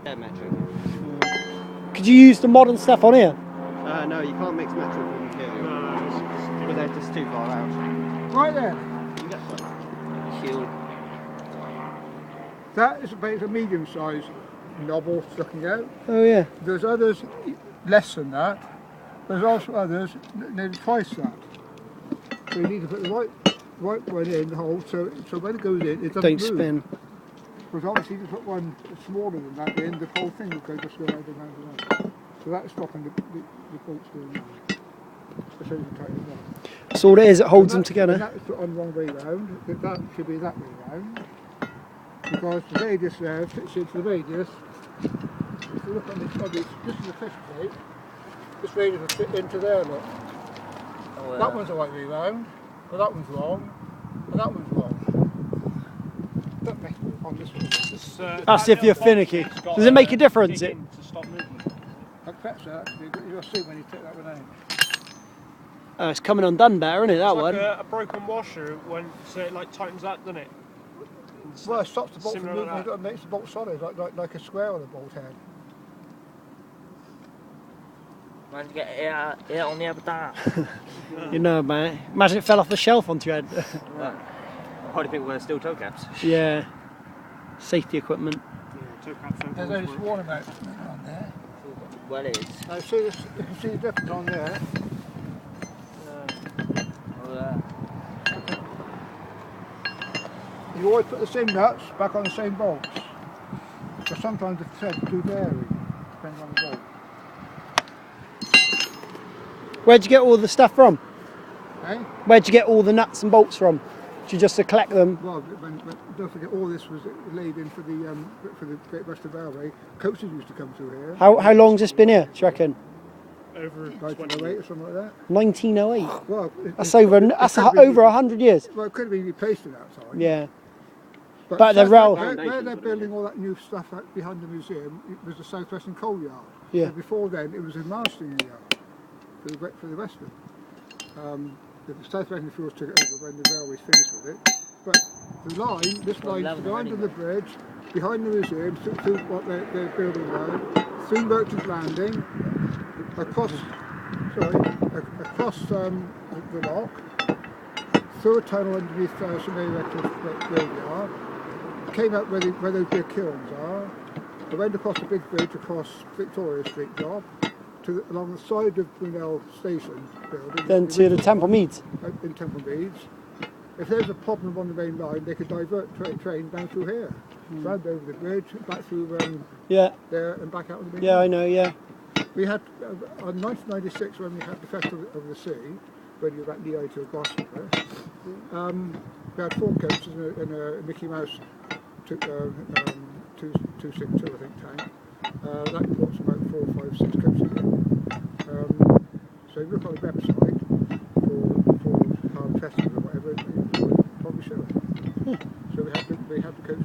Yeah, metric. Could you use the modern stuff on here? No, you can't mix metric with material. No, but they're just too far out. Right there. You can get some. Shield. That is about a medium-sized novel sticking out. Oh yeah. There's others less than that. There's also others nearly twice that. So you need to put the right one in the hole so when it goes in, it doesn't Don't move. spin. Because obviously, if you put one smaller than that in, the whole thing will go just go round and round and round. So that's stopping the bolts going round. So you can tighten it up. That's all it is. It holds them together. That's put on the wrong way round. That should be that way round. Because the radius there fits into the radius. If you look on this is a fish plate. This radius will fit into there, look. Oh, yeah. That one's the right way round, but that one's wrong, and that one's wrong. Don't make it on this one. That's if you're finicky. Does it make a difference? I perhaps that you'll see when you take that one out. Oh, it's coming undone better, isn't it? That one. Like a broken washer when so it like tightens that, doesn't it? Well, it stops the bolt from Similar moving, like it makes the bolt solid, like a square on a bolt head. Man, get it on the other down. You know, man. Imagine it fell off the shelf onto your head. Well, I hardly think we're steel toe caps. Yeah. Safety equipment. There's only a small amount on there. Well, it is. Now, see this, you can see the difference on there. You always put the same nuts back on the same bolts. But sometimes the threads do vary, depending on the bolt. Where'd you get all the stuff from? Eh? Where'd you get all the nuts and bolts from? Did you just collect them? Well, don't forget, all this was laid in for the Great Western Railway. Coaches used to come through here. How long's this been here, do you reckon? Over 1908 or something like that. 1908. Well, That's over 100 years. Well, it could have been replaced at that time. Yeah. But the rail. Where they're building all that new stuff out behind the museum, it was the South Western Coal Yard. Yeah. So before then, it was a marshalling yard for the Western. The South Western Fuels took it over when the railways finished with it. But the line, this line, behind the bridge, behind the museum, through what they're building now, through Merchant's Landing, across the lock, through a tunnel underneath St Mary Redcliffe graveyard, came up where those big kilns are. I went across the big bridge across Victoria Street job along the side of Brunel Station building. Then to the Temple Meads. In Temple Meads. If there's a problem on the main line, they could divert train down through here, round over the bridge, back through there and back out on the main line. I know, yeah. We had, on 1996 when we had the Festival of the Sea, when you were at Leo to Gloucester, we had 4 coaches and a Mickey Mouse 262, I think, tank. That brought about 4, 5, 6 coaches in. So if you look on the website for Harbour Festival or whatever, you probably show it. So we had the coach